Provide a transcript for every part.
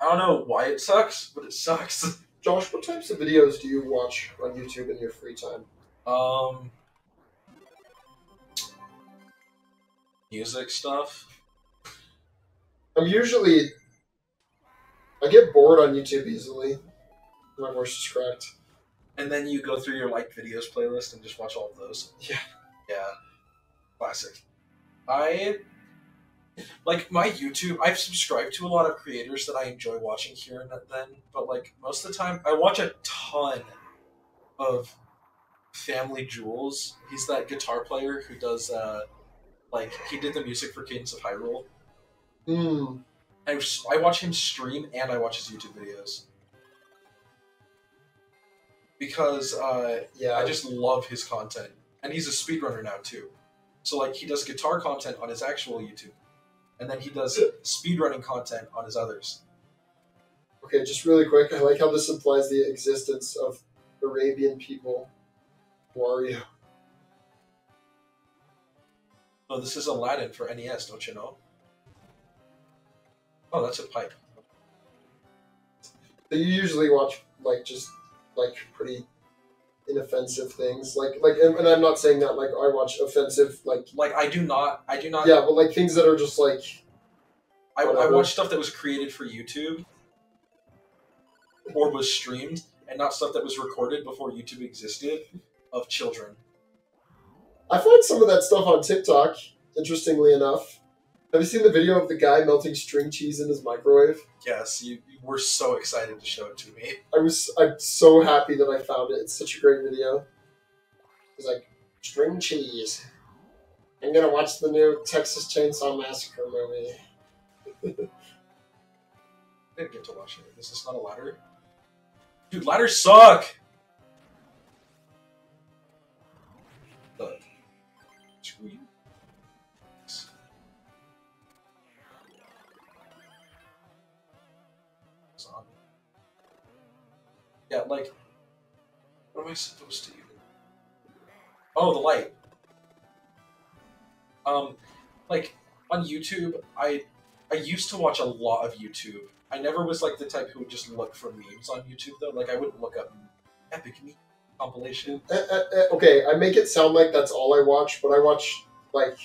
I don't know why it sucks, but it sucks. Josh, what types of videos do you watch on YouTube in your free time? Um, music stuff. I get bored on YouTube easily. My voice is cracked. And then you go through your liked videos playlist and just watch all of those. Yeah. Yeah. Classic. I like my YouTube. I've subscribed to a lot of creators that I enjoy watching here and then, but like most of the time, I watch a ton of Family Jewels. He's that guitar player who does like he did the music for Cadence of Hyrule. Hmm. I watch him stream and I watch his YouTube videos because Yeah. I just love his content, and he's a speedrunner now too. So like he does guitar content on his actual YouTube, and then he does speedrunning content on his others. Okay, just really quick. I like how this implies the existence of Arabian people. Wario. Oh, this is Aladdin for NES, don't you know? Oh, that's a pipe. So you usually watch like pretty inoffensive things, and I'm not saying that like I watch offensive Like I do not. Yeah, but like things that are just like I watch stuff that was created for YouTube or was streamed, and not stuff that was recorded before YouTube existed of children. I find some of that stuff on TikTok. Interestingly enough, have you seen the video of the guy melting string cheese in his microwave? Yes, you were so excited to show it to me. I'm so happy that I found it. It's such a great video. It's like string cheese. I'm gonna watch the new Texas Chainsaw Massacre movie. I didn't get to watch it. Is this not a ladder? Dude, ladders suck! Screw you. Yeah, like, what am I supposed to even? Oh, the light. Like on YouTube, I used to watch a lot of YouTube. I never was like the type who would just look for memes on YouTube though. Like I wouldn't look up epic meme compilation. Okay, I make it sound like that's all I watch, but I watch like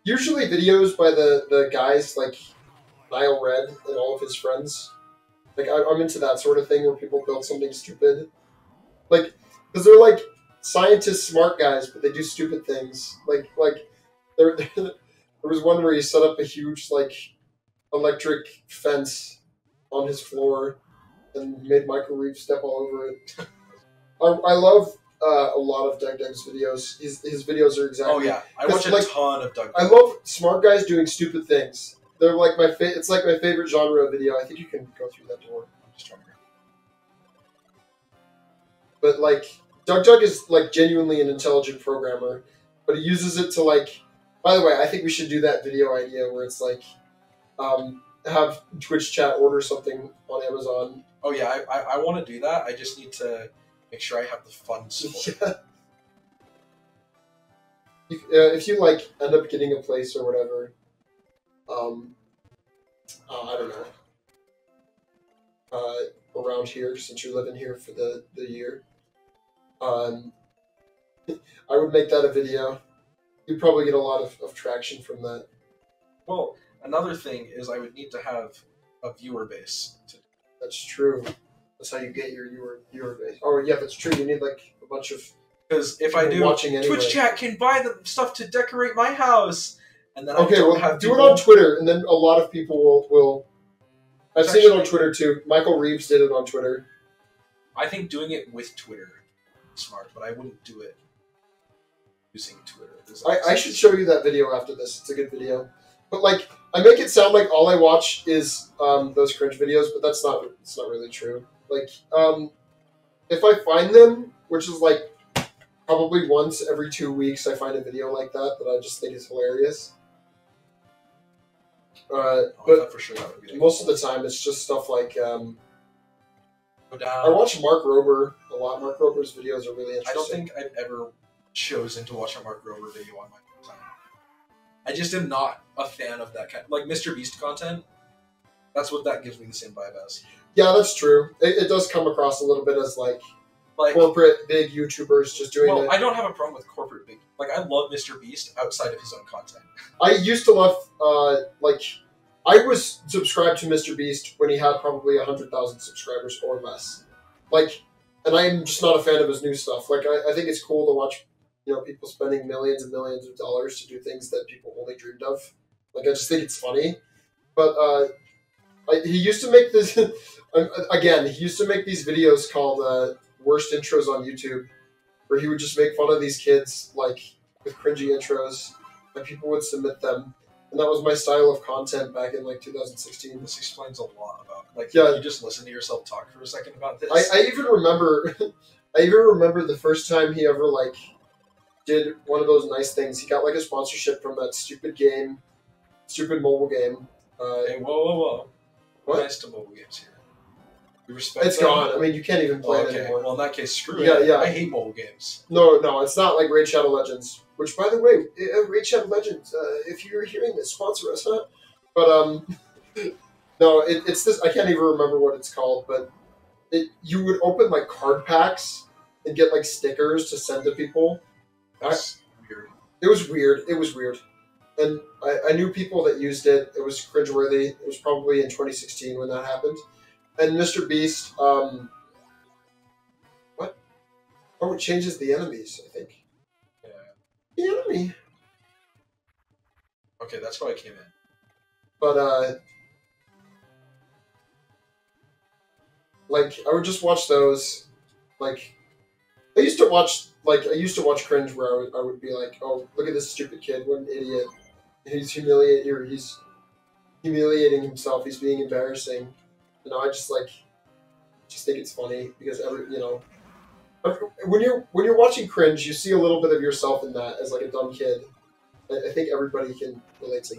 usually videos by the guys like Nile Red and all of his friends. Like I'm into that sort of thing where people build something stupid, like because they're like scientists, smart guys, but they do stupid things. Like there was one where he set up a huge like electric fence on his floor and made Michael Reeves step all over it. I love a lot of Doug Doug's videos. His videos are exactly. Oh yeah, I watch a ton of Doug. I love smart guys doing stupid things. They're like it's like my favorite genre of video. I think you can go through that door. I'm just trying to. But like Doug is like genuinely an intelligent programmer, but he uses it to like. By the way, I think we should do that video idea where it's like, have Twitch chat order something on Amazon. Oh yeah, I want to do that. I just need to make sure I have the funds for it. If you like end up getting a place or whatever, I don't know, around here since you're living here for the year, I would make that a video. You'd probably get a lot of traction from that. Well, another thing is I would need to have a viewer base. That's true. That's how you get your viewer base. Oh yeah, that's true. You need like a bunch of. Because if I do, anyway. Twitch chat can buy the stuff to decorate my house, and then okay, well, have do people... it on Twitter, and then a lot of people will. I've seen it on Twitter too. Michael Reeves did it on Twitter. I think doing it with Twitter is smart, but I wouldn't do it using Twitter. I should show you that video after this. It's a good video. But like, I make it sound like all I watch is those cringe videos, but it's not really true. Like, if I find them, which is like probably once every 2 weeks, I find a video like that I just think is hilarious. But for sure that would be most of the time, it's just stuff like. Go down. I watch Mark Rober a lot. Mark Rober's videos are really interesting. I don't think I've ever chosen to watch a Mark Rober video on my time. I just am not a fan of that kind. Like Mr. Beast content. That's what that gives me the same vibe as. Yeah, that's true. It does come across a little bit as like corporate big YouTubers just doing it. I don't have a problem with corporate big. Like, I love Mr. Beast outside of his own content. I used to love, I was subscribed to Mr. Beast when he had probably 100,000 subscribers or less. Like, and I'm just not a fan of his new stuff. Like, I think it's cool to watch, people spending millions and millions of dollars to do things that people only dreamed of. Like, I just think it's funny. But, he used to make this, again, he used to make these videos called, Worst Intros on YouTube, where he would just make fun of these kids, like, with cringy intros, and people would submit them. And that was my style of content back in, 2016. This explains a lot about, yeah. You just listen to yourself talk for a second about this. I even remember, the first time he ever, did one of those nice things. He got, a sponsorship from that stupid mobile game. Hey, whoa. What? Nice to mobile games here. We respect It's them. gone. I mean, you can't even play it anymore. Well, in that case, screw it. Yeah. I hate mobile games. No, it's not like Raid Shadow Legends. Which, by the way, Raid Shadow Legends, if you're hearing this, sponsor us, huh? But, no, it's this, I can't even remember what it's called, but you would open, card packs and get, stickers to send to people. That's weird. It was weird. And I knew people that used it. It was cringeworthy. It was probably in 2016 when that happened. And Mr. Beast, what? Oh, it changes the enemies, I think. Yeah. The enemy. Okay, that's why I came in. But, I would just watch those. I used to watch Cringe where I would be like, oh, look at this stupid kid, what an idiot. He's humiliating himself, he's being embarrassing. I just think it's funny because when you're watching Cringe, you see a little bit of yourself in that as a dumb kid. I think everybody can relate to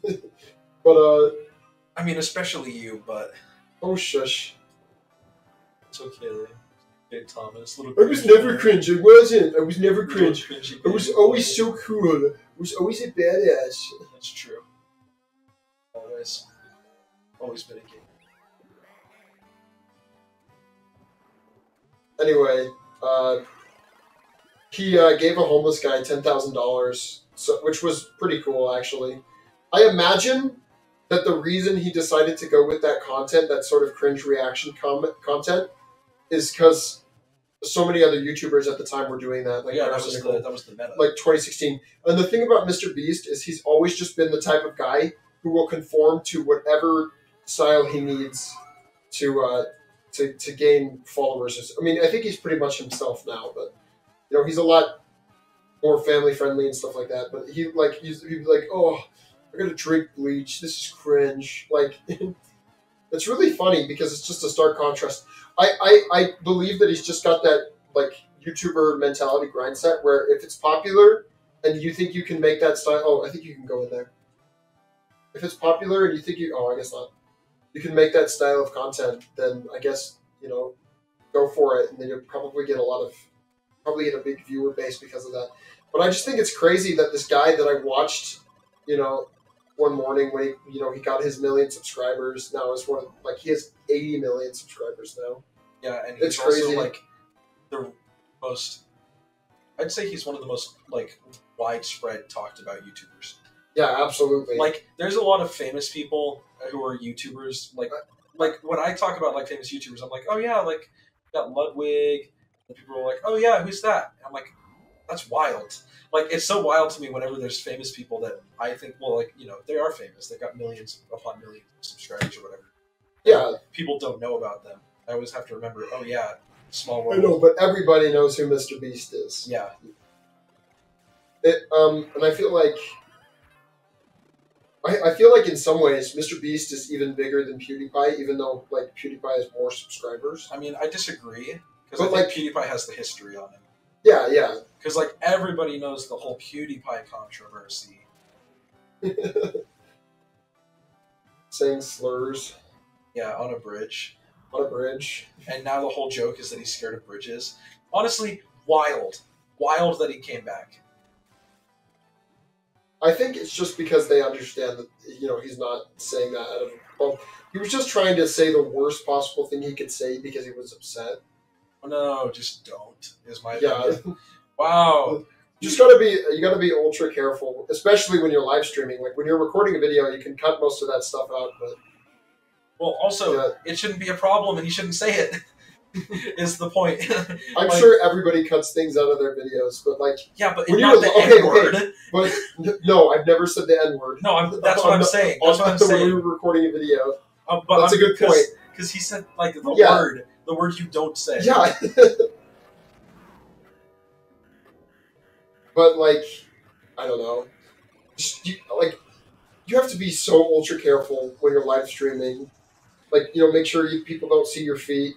that. But I mean, especially you, but oh shush. It's okay. Big Thawmas, I was never cringe. I wasn't. I was never cringe. I was always so cool. I was always a badass. That's true. Always been a kid. Anyway, he gave a homeless guy $10,000, which was pretty cool, actually. I imagine that the reason he decided to go with that content, that sort of cringe reaction content, is because so many other YouTubers at the time were doing that. That was the meta. 2016. And the thing about Mr. Beast is he's always just been the type of guy who will conform to whatever style he needs to gain followers. I mean, I think he's pretty much himself now, but he's a lot more family friendly and stuff like that. But he'd be like, oh, I gotta drink bleach. This is cringe. It's really funny because it's just a stark contrast. I believe that he's just got that YouTuber mentality grind set where if it's popular and you think you can make that style, oh, I think you can go in there. If it's popular and you think I guess not. You can make that style of content, then I guess, go for it, and then you'll probably get a big viewer base because of that. But I just think it's crazy that this guy that I watched, one morning when he got his 1 million subscribers, now is he has 80 million subscribers now. Yeah, and he's crazy. Also the most. I'd say he's one of the most widespread talked about YouTubers. Yeah, absolutely. There's a lot of famous people who are YouTubers. When I talk about famous YouTubers, I'm like, oh yeah, you got Ludwig, and people are like, oh yeah, who's that? And I'm like, that's wild. It's so wild to me whenever there's famous people that I think, they are famous. They've got millions upon millions of subscribers or whatever. Yeah. People don't know about them. I always have to remember, oh yeah, small world. I know, but everybody knows who Mr. Beast is. Yeah. And I feel like in some ways Mr. Beast is even bigger than PewDiePie, even though PewDiePie has more subscribers. I mean, I disagree because I think PewDiePie has the history on him. Yeah. Because everybody knows the whole PewDiePie controversy. Saying slurs. Yeah, on a bridge. And now the whole joke is that he's scared of bridges. Honestly, wild. Wild that he came back. I think it's just because they understand that he's not saying that out of well, he was just trying to say the worst possible thing he could say because he was upset. Oh, no, just don't. Is my Yeah. opinion. Wow. You gotta be ultra careful, especially when you're live streaming. Like when you're recording a video, you can cut most of that stuff out, but well, also it shouldn't be a problem, and you shouldn't say it. Is the point? I'm sure everybody cuts things out of their videos, but but when not the N-word. But no, I've never said the N-word. No, that's what I'm saying. That's what I'm saying. When we were recording a video, but that's a good point. Because he said the word you don't say. Yeah. But I don't know. You have to be so ultra careful when you're live streaming. Make sure people don't see your feet.